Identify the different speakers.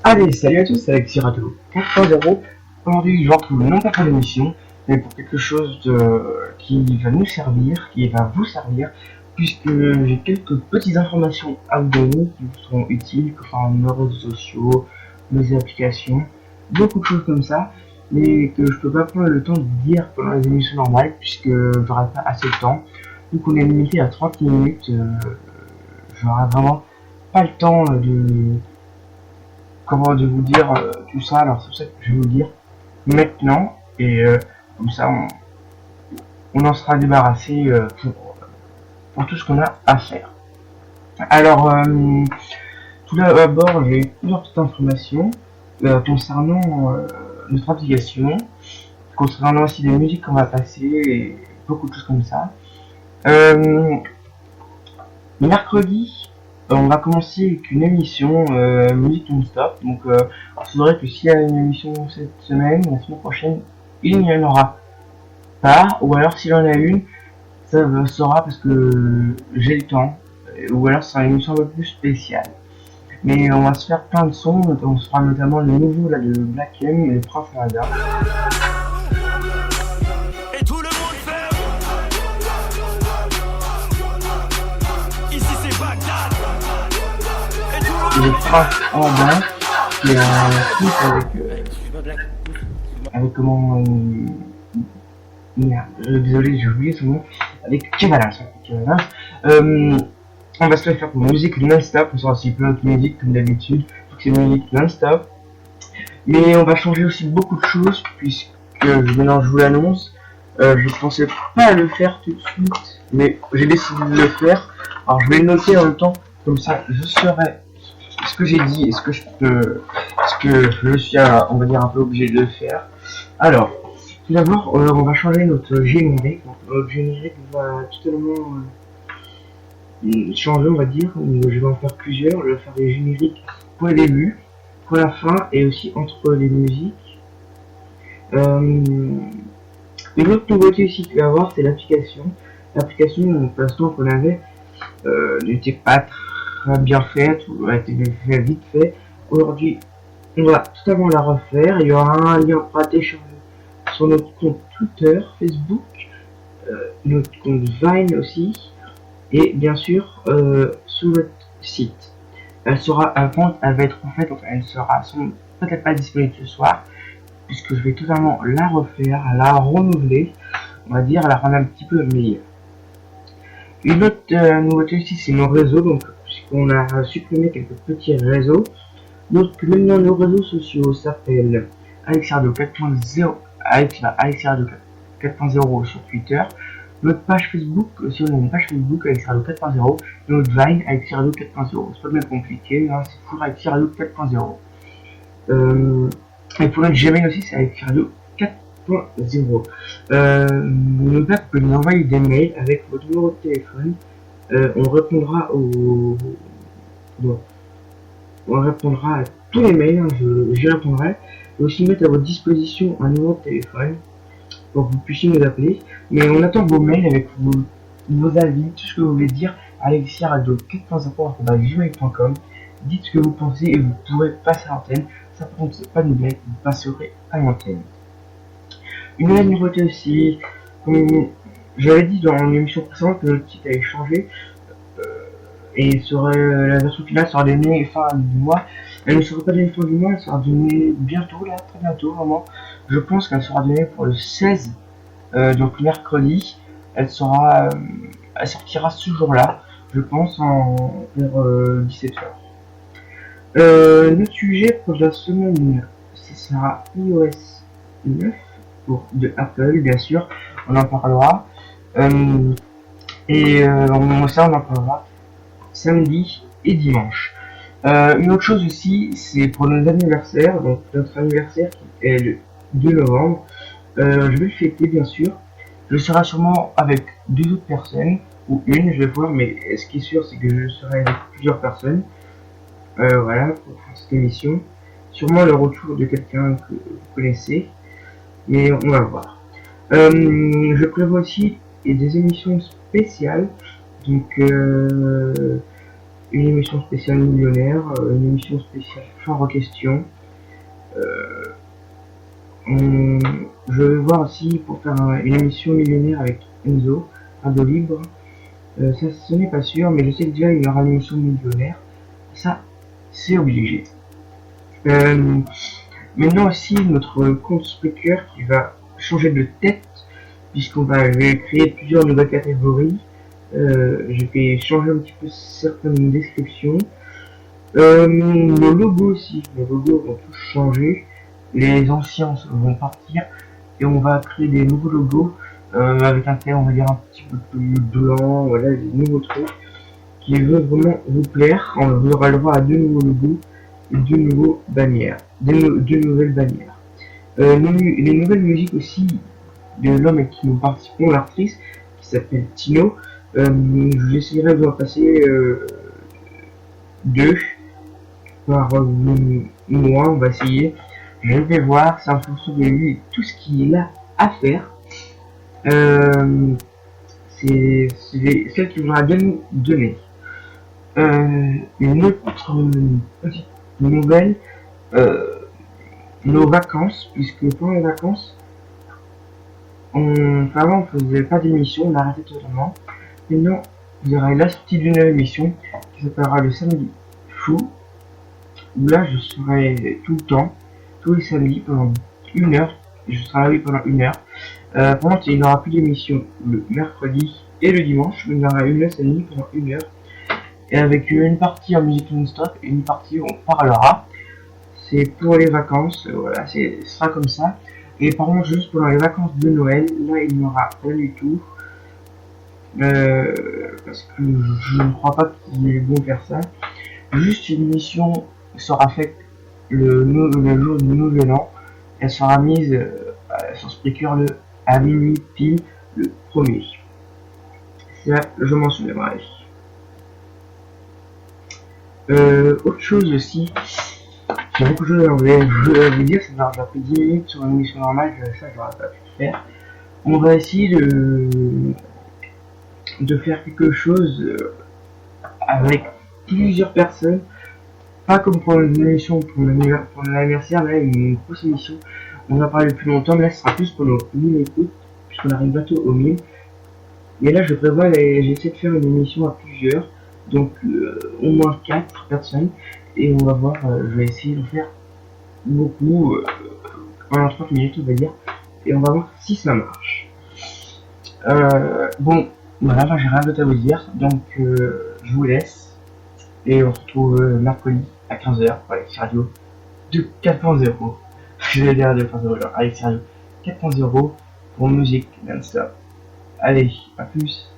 Speaker 1: Allez, salut à tous, c'est Alexis Radio 4.0. Aujourd'hui, je vous retrouve non pas pour l'émission, mais pour quelque chose qui va nous servir, qui va vous servir, puisque j'ai quelques petites informations à vous donner qui vous seront utiles concernant mes réseaux sociaux, mes applications, beaucoup de choses comme ça, mais que je peux pas prendre le temps de dire pendant les émissions normales, puisque j'aurai pas assez de temps. Donc on est limité à 30 minutes, j'aurai vraiment pas le temps de vous dire tout ça. Alors c'est pour ça que je vais vous dire maintenant, et comme ça on en sera débarrassé pour tout ce qu'on a à faire. Alors tout d'abord, j'ai plusieurs petites informations concernant notre application, concernant aussi les musiques qu'on va passer et beaucoup de choses comme ça. Mercredi, on va commencer avec une émission musique non-stop. Donc c'est vrai que s'il y a une émission cette semaine, la semaine prochaine, il n'y en aura pas. Ou alors s'il y en a une, ça sera parce que j'ai le temps. Ou alors ce sera une émission un peu plus spéciale. Mais on va se faire plein de sons. On se fera notamment le nouveau là, de Black M et le Prince Nada. Le Prince en bas, qui est un clip avec comment désolé, j'ai oublié son nom, avec Kevalas. On va se faire pour musique non-stop, on sera aussi plein de musique comme d'habitude, donc c'est musique non-stop. Mais on va changer aussi beaucoup de choses, puisque maintenant je vous l'annonce, je pensais pas le faire tout de suite, mais j'ai décidé de le faire. Alors je vais le noter en même temps, comme ça je saurai ce que j'ai dit et ce que je suis, on va dire, un peu obligé de le faire. Alors, tout d'abord, on va changer notre générique. Donc, notre générique va totalement changer, on va dire. Je vais en faire plusieurs. Je vais faire des génériques pour le début, pour la fin et aussi entre les musiques. Une autre nouveauté aussi qu'il va y avoir, c'est l'application. L'application, pour l'instant, qu'on avait, n'était pas très bien faite, ou a été fait vite fait. Aujourd'hui, on va totalement la refaire. Il y aura un lien à télécharger sur notre compte Twitter, Facebook, notre compte Vine aussi, et bien sûr sur notre site. Elle sera avant, elle va être en fait, elle sera peut-être pas disponible ce soir, puisque je vais totalement la refaire, la renouveler, on va dire, la rendre un petit peu meilleure. Une autre nouveauté aussi, c'est nos réseaux, donc puisqu'on a supprimé quelques petits réseaux. Donc maintenant nos réseaux sociaux s'appellent Alexis Radio 4.0, Alexis Radio 4.0 sur Twitter. Notre page Facebook, si on a une page Facebook Alexis Radio 4.0, notre Vine Alexis Radio 4.0. C'est pas bien compliqué, hein, c'est pour Alexis Radio 4.0. Et pour notre Gmail aussi, c'est Alexis Radio 4.0. Vous pouvez nous envoyer des mails avec votre numéro de téléphone. On répondra à tous les mails, hein, j'y répondrai. Et aussi mettre à votre disposition un numéro de téléphone pour que vous puissiez nous appeler. Mais on attend vos mails avec vos avis, tout ce que vous voulez dire à alexiaradio4.0@gmail.com. Dites ce que vous pensez et vous pourrez passer à l'antenne. Ça par contre c'est pas de nouvelles, vous passerez à l'antenne. Une nouvelle nouveauté aussi, comme j'avais dit dans l'émission précédente que notre site avait changé, et la version finale sera donnée fin du mois. Elle ne sera pas donnée fin du mois, elle sera donnée bientôt, là, très bientôt, vraiment. Je pense qu'elle sera donnée pour le 16, donc mercredi. Elle sortira ce jour-là, je pense, vers 17h. Notre sujet pour la semaine, ce sera iOS 9 de Apple, bien sûr, on en parlera. On en parlera samedi et dimanche. Une autre chose aussi, c'est pour nos anniversaires. Donc notre anniversaire qui est le 2 novembre, je vais le fêter bien sûr. Je serai sûrement avec deux autres personnes. ou une, je vais voir, mais ce qui est sûr, c'est que je serai avec plusieurs personnes, voilà, pour faire cette émission. Sûrement le retour de quelqu'un que vous connaissez, mais on va voir. Je prévois aussi des émissions spéciales, donc une émission spéciale millionnaire, une émission spéciale fort aux questions. Je vais voir aussi pour faire une émission millionnaire avec Enzo, Radio Libre. Ça, ce n'est pas sûr, mais je sais que déjà il y aura une émission millionnaire. Ça, c'est obligé. Maintenant aussi, notre compte Spreaker qui va changer de tête, puisqu'on va créer plusieurs nouvelles catégories. Je vais changer un petit peu certaines descriptions. Nos logos aussi, les logos vont tous changer. Les anciens vont partir et on va créer des nouveaux logos avec un thème, on va dire, un petit peu plus blanc, voilà, des nouveaux trucs qui veulent vraiment vous plaire. On aura le droit à deux nouveaux logos et deux nouvelles bannières. Les nouvelles musiques aussi de l'homme avec qui nous participons, l'artiste qui s'appelle Tino. J'essaierai de en passer deux par mois, on va essayer. Je vais voir, c'est en fonction de lui, tout ce qu'il a à faire. C'est celle qu'il voudra bien nous donner. Une autre petite nouvelle, nos vacances, puisque pendant les vacances, avant on faisait pas d'émission, on a arrêté totalement. Maintenant, vous aurez la sortie d'une émission qui s'appellera le samedi fou, où là je serai tout le temps, tous les samedis pendant 1 heure, et je serai là pendant 1 heure. Par contre, il n'y aura plus d'émission le mercredi et le dimanche, mais il y aura une samedi pendant 1 heure, et avec une partie en musique non-stop et une partie où on parlera. C'est pour les vacances, voilà, ce sera comme ça. Et par contre, juste pendant les vacances de Noël, là il n'y aura rien du tout. Parce que je ne crois pas qu'il est bon faire ça. Juste une mission sera faite le jour du nouvel an. Elle sera mise sur Spreaker à minuit pile le 1er. Ça, je m'en souviendrai. Autre chose aussi, j'ai beaucoup de choses à vous dire, ça va faire 10 minutes sur une émission normale, ça j'aurais pas pu le faire. On va essayer de faire quelque chose avec plusieurs personnes, pas comme pour une émission pour l'anniversaire, là une grosse émission, on va parler plus longtemps, mais là ce sera plus pour nos 1000 écoutes, puisqu'on arrive bientôt aux 1000. Et là je prévois, j'essaie de faire une émission à plusieurs, donc au moins 4 personnes, et on va voir, je vais essayer de faire beaucoup, pendant 30 minutes on va dire, et on va voir si ça marche. Bon, voilà, j'ai rien d'autre à vous dire, donc je vous laisse, et on se retrouve mercredi à 15h pour Alex Radio de 4.0. Je vais dire 2.0, genre Alex Radio 4.0 pour musique non-stop. Allez, à plus.